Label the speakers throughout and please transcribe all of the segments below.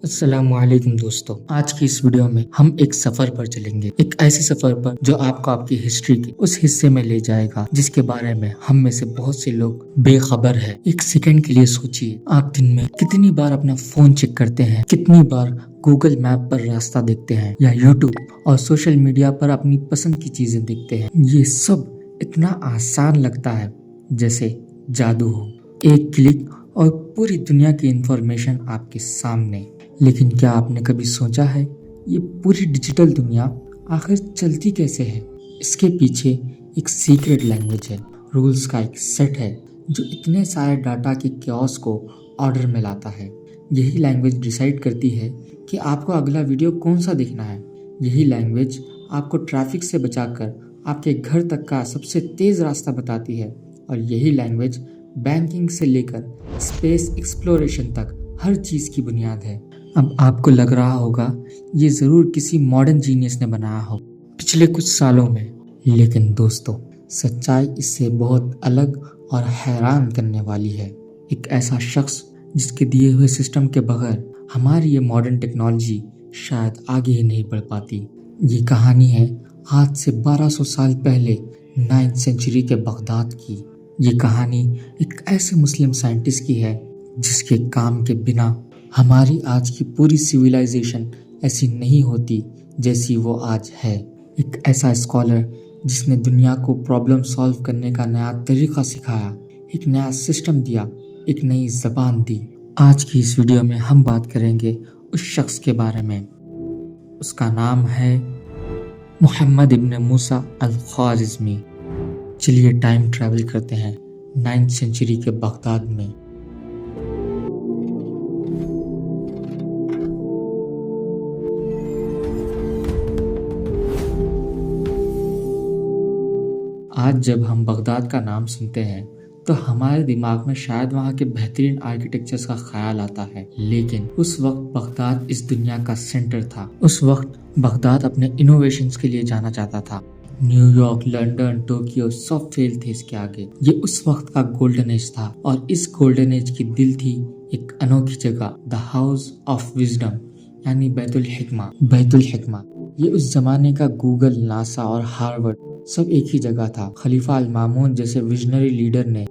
Speaker 1: अस्सलामुअलैकुम दोस्तों, आज की इस वीडियो में हम एक सफर पर चलेंगे। एक ऐसे सफर पर जो आपको आपकी हिस्ट्री के उस हिस्से में ले जाएगा जिसके बारे में हम में से बहुत से लोग बेखबर है। एक सेकंड के लिए सोचिए, आप दिन में कितनी बार अपना फोन चेक करते हैं, कितनी बार गूगल मैप पर रास्ता देखते हैं या यूट्यूब और सोशल मीडिया पर अपनी पसंद की चीजें देखते हैं। ये सब इतना आसान लगता है जैसे जादू हो। एक क्लिक और पूरी दुनिया की इंफॉर्मेशन आपके सामने। लेकिन क्या आपने कभी सोचा है ये पूरी डिजिटल दुनिया आखिर चलती कैसे है? इसके पीछे एक सीक्रेट लैंग्वेज है, रूल्स का एक सेट है जो इतने सारे डाटा के क्योस को ऑर्डर में लाता है। यही लैंग्वेज डिसाइड करती है कि आपको अगला वीडियो कौन सा देखना है। यही लैंग्वेज आपको ट्रैफिक से बचाकर आपके घर तक का सबसे तेज रास्ता बताती है। और यही लैंग्वेज बैंकिंग से लेकर स्पेस एक्सप्लोरेशन तक हर चीज की बुनियाद है। अब आपको लग रहा होगा ये जरूर किसी मॉडर्न जीनियस ने बनाया हो पिछले कुछ सालों में, लेकिन दोस्तों सच्चाई इससे बहुत अलग और हैरान करने वाली है। एक ऐसा शख्स जिसके दिए हुए सिस्टम के बगैर हमारी ये मॉडर्न टेक्नोलॉजी शायद आगे ही नहीं बढ़ पाती। ये कहानी है आज से 1200 साल पहले 9th सेंचुरी के बगदाद की। ये कहानी एक ऐसे मुस्लिम साइंटिस्ट की है जिसके काम के बिना हमारी आज की पूरी सिविलाइजेशन ऐसी नहीं होती जैसी वो आज है। एक ऐसा स्कॉलर जिसने दुनिया को प्रॉब्लम सॉल्व करने का नया तरीका सिखाया, एक नया सिस्टम दिया, एक नई जबान दी। आज की इस वीडियो में हम बात करेंगे उस शख्स के बारे में। उसका नाम है मोहम्मद इब्न मूसा अल ख्वारिज़मी। चलिए टाइम ट्रैवल करते हैं 9th सेंचुरी के बगदाद में। आज जब हम बगदाद का नाम सुनते हैं तो हमारे दिमाग में शायद वहाँ के बेहतरीन आर्किटेक्चर्स का ख्याल आता है, लेकिन उस वक्त बगदाद इस दुनिया का सेंटर था। उस वक्त बगदाद अपने इनोवेशंस के लिए जाना जाता था। न्यूयॉर्क, लंदन, टोक्यो सब फेल थे इसके आगे। ये उस वक्त का गोल्डन एज था और इस गोल्डन एज की दिल थी एक अनोखी जगह, द हाउस ऑफ विजडम यानी बैतुल हिकमा। ये उस जमाने का गूगल, नासा और हार्वर्ड सब एक ही जगह था। खलीफा अल मामून जैसे विजनरी लीडर ने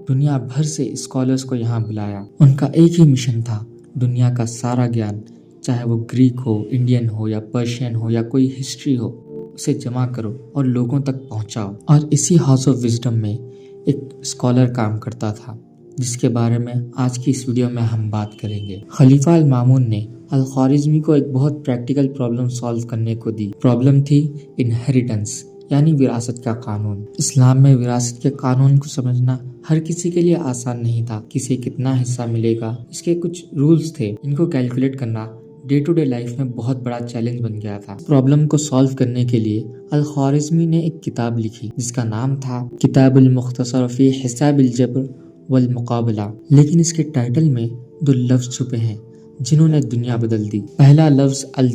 Speaker 1: दुनिया भर से स्कॉलर्स को यहाँ बुलाया। उनका एक ही मिशन था, दुनिया का सारा ज्ञान, चाहे वो ग्रीक हो, इंडियन हो या पर्शियन हो या कोई हिस्ट्री हो, उसे जमा करो और लोगों तक पहुंचाओ। और इसी हाउस ऑफ विजडम में एक स्कॉलर काम करता था जिसके बारे में आज की इस वीडियो में हम बात करेंगे। खलीफा अल मामून ने अल ख्वारिज़मी को एक बहुत प्रैक्टिकल प्रॉब्लम सॉल्व करने को दी। प्रॉब्लम थी इनहेरिटेंस यानी विरासत का कानून। इस्लाम में विरासत के कानून को समझना हर किसी के लिए आसान नहीं था। किसे कितना हिस्सा मिलेगा, इसके कुछ रूल्स थे। इनको कैलकुलेट करना डे टू डे लाइफ में बहुत बड़ा चैलेंज बन गया था। प्रॉब्लम को सॉल्व करने के लिए अल ख्वारिज़मी ने एक किताब लिखी जिसका नाम था किताबुल मुख्तसर फी हिसाबिल जब्र वल मुकाबला। लेकिन इसके टाइटल में दो लफ्ज छुपे हैं जिन्होंने दुनिया बदल दी। पहला लफ्ज अल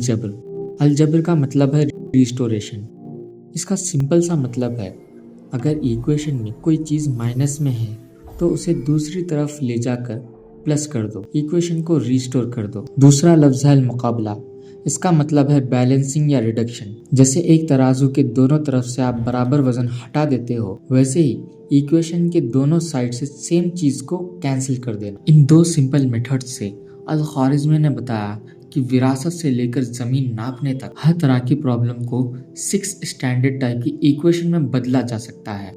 Speaker 1: जब्र का मतलब है रिस्टोरेशन। इसका सिंपल सा मतलब है, अगर इक्वेशन में कोई चीज माइनस में है तो उसे दूसरी तरफ ले जाकर प्लस कर दो, इक्वेशन को रिस्टोर कर दो। दूसरा लफ्ज है मुकाबला। इसका मतलब है बैलेंसिंग या रिडक्शन। जैसे एक तराजू के दोनों तरफ से आप बराबर वजन हटा देते हो, वैसे ही इक्वेशन के दोनों साइड से सेम चीज को कैंसिल कर देना। इन दो सिंपल मेथड से अल ख्वारिज़मी ने बताया कि विरासत से लेकर जमीन नापने तक हर तरह की प्रॉब्लम को 6 स्टैंडर्ड टाइप की इक्वेशन में बदला जा सकता है।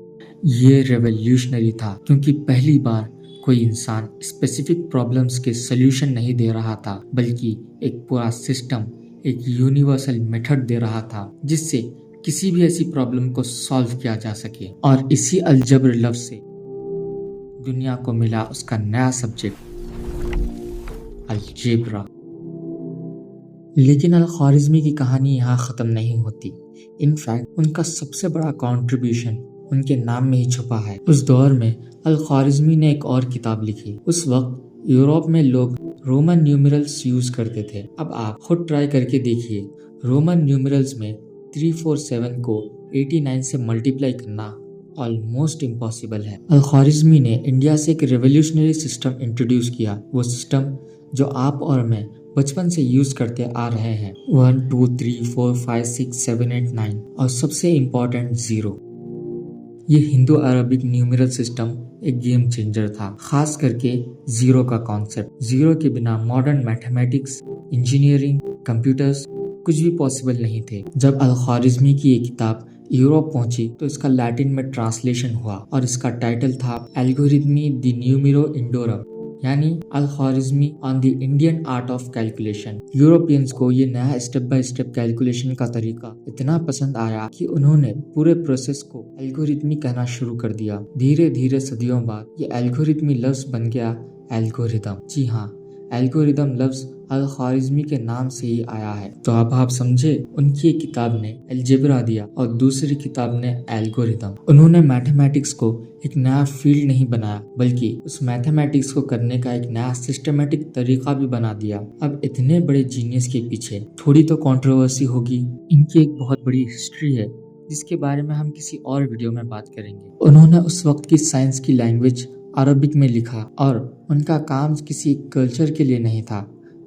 Speaker 1: ये रेवोल्यूशनरी था क्योंकि पहली बार कोई इंसान स्पेसिफिक प्रॉब्लम्स के सॉल्यूशन नहीं दे रहा था, बल्कि एक पूरा सिस्टम, एक यूनिवर्सल मेथड दे रहा था जिससे किसी भी ऐसी प्रॉब्लम को सॉल्व किया जा सके। और इसी अलजब्र लफ्ज से दुनिया को मिला उसका नया सब्जेक्ट अलजेब्रा। लेकिन अल ख्वारिज़मी की कहानी यहाँ ख़त्म नहीं होती। इनफैक्ट उनका सबसे बड़ा कंट्रीब्यूशन उनके नाम में ही छुपा है। उस दौर में अल ख्वारिज़मी ने एक और किताब लिखी। उस वक्त यूरोप में लोग रोमन न्यूमेरल्स यूज करते थे। अब आप खुद ट्राई करके देखिए, रोमन न्यूमेरल्स में 347 को 89 से मल्टीप्लाई करना ऑलमोस्ट इम्पॉसिबल है। अल ख्वारिज़मी ने इंडिया से एक रेवोल्यूशनरी सिस्टम इंट्रोड्यूस किया। वो सिस्टम जो आप और मैं बचपन से यूज करते आ रहे हैं। 1 2 3 4 5 6 7 8 9 और सबसे इम्पोर्टेंट 0। ये हिंदू अरबिक न्यूमेरल सिस्टम एक गेम चेंजर था, खास करके 0 का कॉन्सेप्ट। 0 के बिना मॉडर्न मैथमेटिक्स, इंजीनियरिंग, कंप्यूटर्स कुछ भी पॉसिबल नहीं थे। जब अल-ख्वारिज़मी की ये किताब यूरोप पहुंची तो इसका लैटिन में ट्रांसलेशन हुआ और इसका टाइटल था एल्गोरिथमी द न्यूमेरो इंडोरम, यानी Al-Khwarizmi on the Indian art of calculation. Europeans को ये नया स्टेप बाय स्टेप कैलकुलेशन का तरीका इतना पसंद आया कि उन्होंने पूरे प्रोसेस को एल्गोरिथमी कहना शुरू कर दिया। धीरे धीरे सदियों बाद ये एल्गोरिथमी लफ्ज बन गया एल्गोरिदम। जी हाँ, एल्गोरिदम लफ्ज अल-ख्वारिज़मी के नाम से ही आया है। तो अब आप समझे, उनकी एक किताब ने अलजेब्रा दिया और दूसरी किताब ने एल्गोरिदम। उन्होंने मैथमेटिक्स को एक नया फील्ड नहीं बनाया, बल्कि उस मैथमेटिक्स को करने का एक नया सिस्टमेटिक तरीका भी बना दिया। अब इतने बड़े जीनियस के पीछे थोड़ी तो कंट्रोवर्सी होगी। इनकी एक बहुत बड़ी हिस्ट्री है जिसके बारे में हम किसी और वीडियो में बात करेंगे। उन्होंने उस वक्त की साइंस की लैंग्वेज अरबिक में लिखा और उनका काम किसी कल्चर के लिए नहीं था,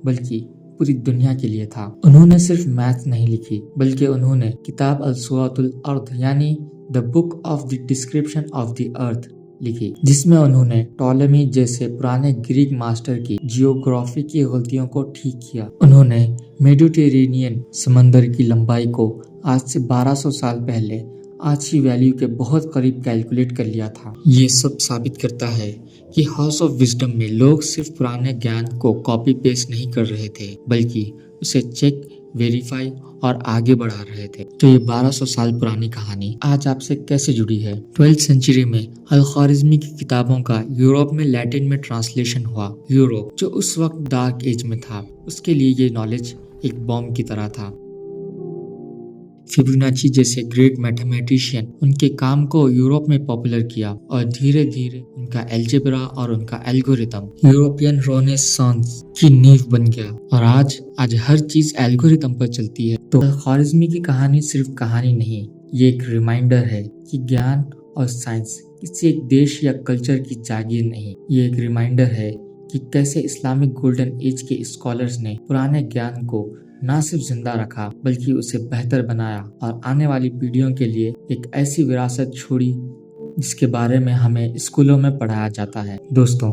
Speaker 1: बल्कि पूरी दुनिया के लिए था। उन्होंने सिर्फ मैथ नहीं लिखी, बल्कि उन्होंने किताब अल-सूरतुल अर्थ यानी the book of the description of the earth लिखी, जिसमें उन्होंने टॉलेमी जैसे पुराने ग्रीक मास्टर की जियोग्राफी की गलतियों को ठीक किया। उन्होंने मेडिटेरेनियन समंदर की लंबाई को आज से 1200 साल पहले आज की वैल्यू के बहुत करीब कैलकुलेट कर लिया था। ये सब साबित करता है कि हाउस ऑफ विजडम में लोग सिर्फ पुराने ज्ञान को कॉपी पेस्ट नहीं कर रहे थे, बल्कि उसे चेक, वेरीफाई और आगे बढ़ा रहे थे। तो ये 1200 साल पुरानी कहानी आज आपसे कैसे जुड़ी है? 12th सेंचुरी में अल-ख्वारिज़मी की किताबों का यूरोप में लैटिन में ट्रांसलेशन हुआ। यूरोप जो उस वक्त डार्क एज में था, उसके लिए ये नॉलेज एक बॉम्ब की तरह था। फिबोनाची जैसे ग्रेट मैथमेटिशियन उनके काम को यूरोप में पॉपुलर किया और धीरे धीरे उनका अलजेब्रा और उनका एल्गोरिथम यूरोपियन रेनेसांस की नींव बन गया। और आज हर चीज एल्गोरिथम पर चलती है। तो ख्वारिज़मी की कहानी सिर्फ कहानी नहीं, ये एक रिमाइंडर है कि ज्ञान और साइंस किसी एक देश या कल्चर की जागीर नहीं। ये एक रिमाइंडर है कि कैसे इस्लामिक गोल्डन एज के स्कॉलर्स ने पुराने ज्ञान को न सिर्फ जिंदा रखा, बल्कि उसे बेहतर बनाया और आने वाली पीढ़ियों के लिए एक ऐसी विरासत छोड़ी जिसके बारे में हमें स्कूलों में पढ़ाया जाता है। दोस्तों,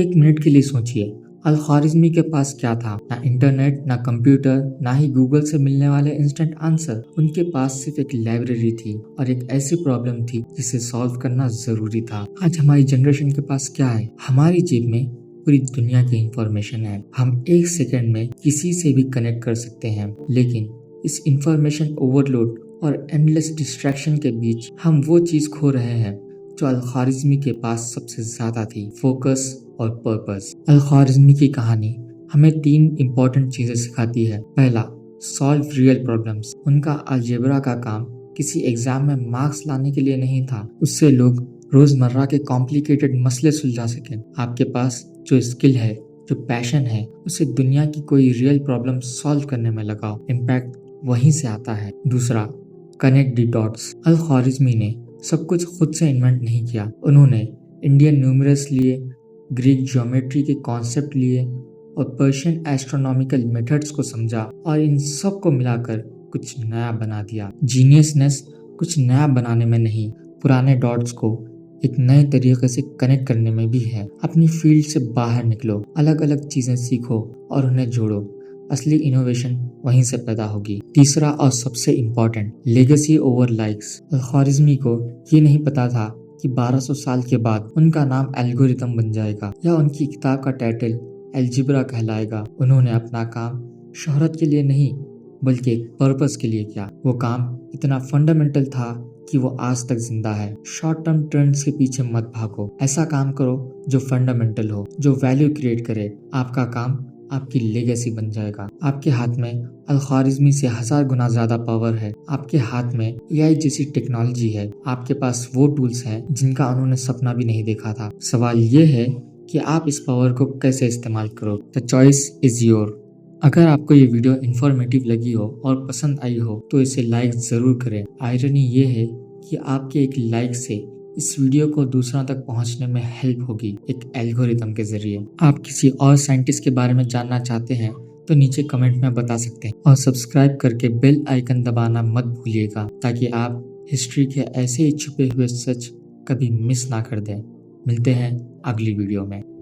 Speaker 1: एक मिनट के लिए सोचिए, अल-ख्वारिज़मी के पास क्या था? ना इंटरनेट, ना कंप्यूटर, ना ही गूगल से मिलने वाले इंस्टेंट आंसर। उनके पास सिर्फ एक लाइब्रेरी थी और एक ऐसी प्रॉब्लम थी जिसे सॉल्व करना जरूरी था। आज हमारी जनरेशन के पास क्या है? हमारी जेब में पूरी दुनिया की इंफॉर्मेशन है। हम एक सेकंड में किसी से भी कनेक्ट कर सकते हैं, लेकिन इस इंफॉर्मेशन ओवरलोड और एंडलेस डिस्ट्रैक्शन के बीच हम वो चीज खो रहे हैं जो अल-ख्वारिज़मी के पास सबसे ज्यादा थी, फोकस और पर्पस। अल-ख्वारिज़मी की कहानी हमें 3 इम्पोर्टेंट चीजें सिखाती है। पहला, सॉल्व रियल प्रॉब्लम्स। उनका अलजेब्रा का काम किसी एग्जाम में मार्क्स लाने के लिए नहीं था, उससे लोग रोजमर्रा के कॉम्प्लिकेटेड मसले सुलझा सकें। आपके पास जो स्किल है, जो पैशन है, उसे दुनिया की कोई रियल प्रॉब्लम सॉल्व करने में लगाओ। इम्पैक्ट वहीं से आता है। दूसरा, कनेक्ट द डॉट्स। अल-ख्वारिज़मी ने सब कुछ खुद से इन्वेंट नहीं किया। उन्होंने इंडियन न्यूमरल्स लिए, ग्रीक ज्योमेट्री के कॉन्सेप्ट लिए और पर्शियन एस्ट्रोनॉमिकल मेथड्स को समझा और इन सब को मिलाकर कुछ नया बना दिया। जीनियसनेस कुछ नया बनाने में नहीं, पुराने डॉट्स को एक नए तरीके से कनेक्ट करने में भी है। अपनी फील्ड से बाहर निकलो, अलग अलग चीजें सीखो और उन्हें जोड़ो। असली इनोवेशन वहीं से पैदा होगी। तीसरा और सबसे इम्पोर्टेंट, लेगेसी ओवर लाइक्स। अल-ख्वारिज़मी को ये नहीं पता था कि 1200 साल के बाद उनका नाम एल्गोरिथम बन जाएगा या उनकी किताब का टाइटल अलजेब्रा कहलाएगा। उन्होंने अपना काम शोहरत के लिए नहीं, बल्कि एक पर्पस के लिए किया। वो काम इतना फंडामेंटल था कि वो आज तक जिंदा है। शॉर्ट टर्म ट्रेंड्स के पीछे मत भागो, ऐसा काम करो जो फंडामेंटल हो, जो वैल्यू क्रिएट करे। आपका काम आपकी लेगेसी बन जाएगा। आपके हाथ में अल-ख्वारिज़मी से 1000 गुना ज्यादा पावर है। आपके हाथ में एआई जैसी टेक्नोलॉजी है। आपके पास वो टूल्स हैं जिनका उन्होंने सपना भी नहीं देखा था। सवाल ये है कि आप इस पावर को कैसे इस्तेमाल करो। The choice is your. अगर आपको ये वीडियो इन्फॉर्मेटिव लगी हो और पसंद आई हो तो इसे लाइक जरूर करें। आयरनी ये है कि आपके एक लाइक से इस वीडियो को दूसरों तक पहुंचने में हेल्प होगी, एक एल्गोरिथम के जरिए। आप किसी और साइंटिस्ट के बारे में जानना चाहते हैं तो नीचे कमेंट में बता सकते हैं, और सब्सक्राइब करके बेल आइकन दबाना मत भूलिएगा ताकि आप हिस्ट्री के ऐसे ही छुपे हुए सच कभी मिस ना कर दें। मिलते हैं अगली वीडियो में।